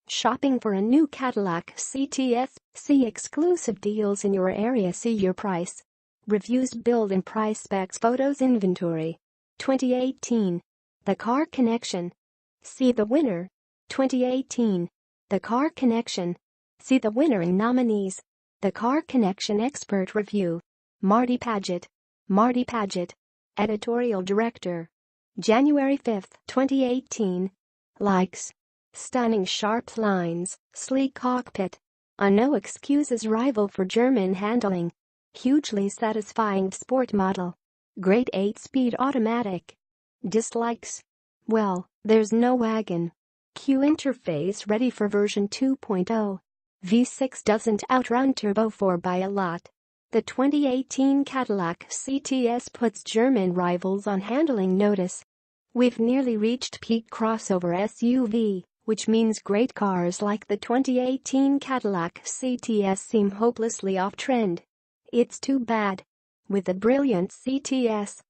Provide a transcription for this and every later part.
Shopping for a new Cadillac CTS? See exclusive deals in your area. See your price. Reviews, build and price specs, photos, inventory. 2018. The Car Connection. See the winner. 2018. The Car Connection. See the winner and nominees. The Car Connection Expert Review. Marty Paget. Marty Paget. Editorial Director. January 5, 2018. Likes. Stunning sharp lines, sleek cockpit. A no excuses rival for German handling. Hugely satisfying sport model. Great 8-speed automatic. Dislikes. Well, there's no wagon. Q interface ready for version 2.0. V6 doesn't outrun Turbo 4 by a lot. The 2018 Cadillac CTS puts German rivals on handling notice. We've nearly reached peak crossover SUV, which means great cars like the 2018 Cadillac CTS seem hopelessly off-trend. It's too bad. With the brilliant CTS,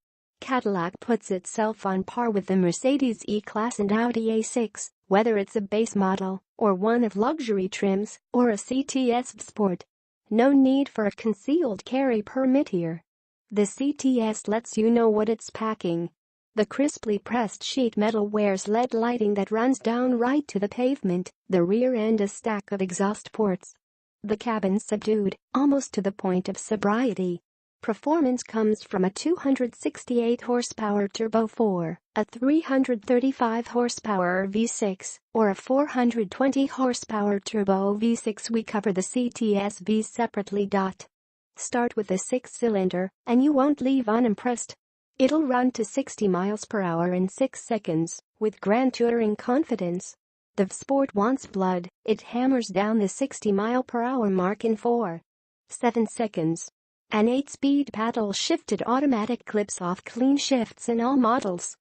Cadillac puts itself on par with the Mercedes E-Class and Audi A6, whether it's a base model, or one of luxury trims, or a CTS Sport. No need for a concealed carry permit here. The CTS lets you know what it's packing. The crisply pressed sheet metal wears LED lighting that runs down right to the pavement, the rear end a stack of exhaust ports. The cabin subdued, almost to the point of sobriety. Performance comes from a 268 horsepower Turbo 4, a 335 horsepower V6, or a 420 horsepower Turbo V6. We cover the CTS V separately. Start with a 6-cylinder, and you won't leave unimpressed. It'll run to 60 miles per hour in 6 seconds, with grand touring confidence. The Sport wants blood, it hammers down the 60 mile per hour mark in 4.7 seconds. An 8-speed paddle-shifted automatic clips off clean shifts in all models.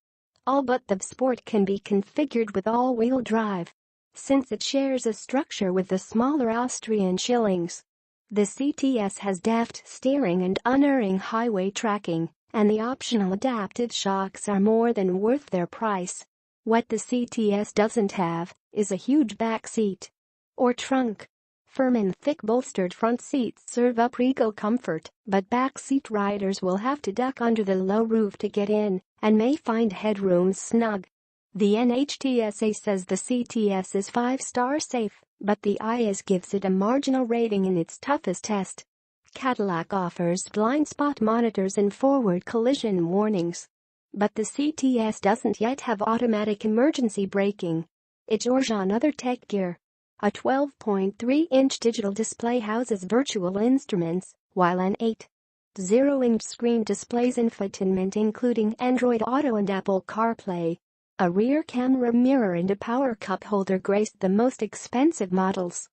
All but the Sport can be configured with all-wheel drive, since it shares a structure with the smaller Austrian Schillings. The CTS has deft steering and unerring highway tracking, and the optional adaptive shocks are more than worth their price. What the CTS doesn't have is a huge back seat or trunk. Firm and thick bolstered front seats serve up regal comfort, but backseat riders will have to duck under the low roof to get in and may find headrooms snug. The NHTSA says the CTS is 5-star safe, but the IAS gives it a marginal rating in its toughest test. Cadillac offers blind spot monitors and forward collision warnings. But the CTS doesn't yet have automatic emergency braking. It's on other tech gear. A 12.3-inch digital display houses virtual instruments, while an 8.0-inch screen displays infotainment including Android Auto and Apple CarPlay. A rear camera mirror and a power cup holder grace the most expensive models.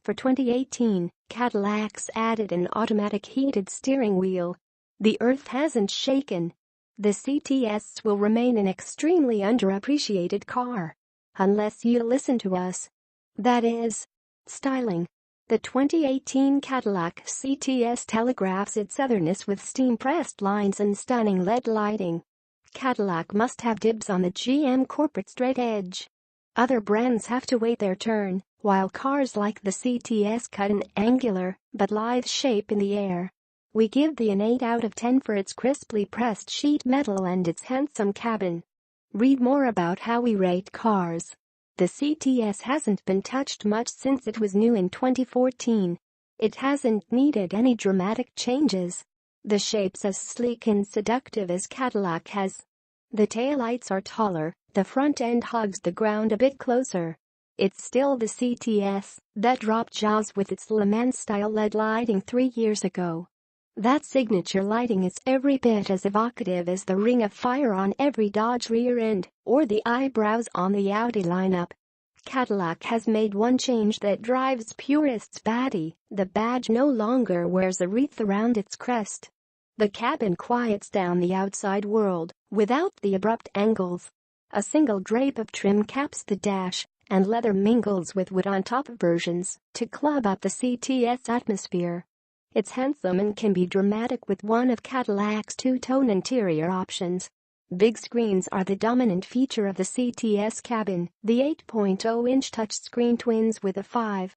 For 2018, Cadillac's added an automatic heated steering wheel. The earth hasn't shaken. The CTS will remain an extremely underappreciated car. Unless you listen to us. That is. Styling. The 2018 Cadillac CTS telegraphs its otherness with steam-pressed lines and stunning LED lighting. Cadillac must have dibs on the GM corporate straight edge. Other brands have to wait their turn, while cars like the CTS cut an angular but lithe shape in the air. We give the an 8 out of 10 for its crisply pressed sheet metal and its handsome cabin. Read more about how we rate cars. The CTS hasn't been touched much since it was new in 2014. It hasn't needed any dramatic changes. The shape's as sleek and seductive as Cadillac has. The taillights are taller, the front end hugs the ground a bit closer. It's still the CTS that dropped jaws with its Le Mans-style LED lighting 3 years ago. That signature lighting is every bit as evocative as the ring of fire on every Dodge rear end or the eyebrows on the Audi lineup. Cadillac has made one change that drives purists batty. The badge no longer wears a wreath around its crest. The cabin quiets down the outside world without the abrupt angles. A single drape of trim caps the dash, and leather mingles with wood on top versions to club up the CTS atmosphere. It's handsome and can be dramatic with one of Cadillac's two-tone interior options. Big screens are the dominant feature of the CTS cabin. The 8.0-inch touchscreen twins with a 5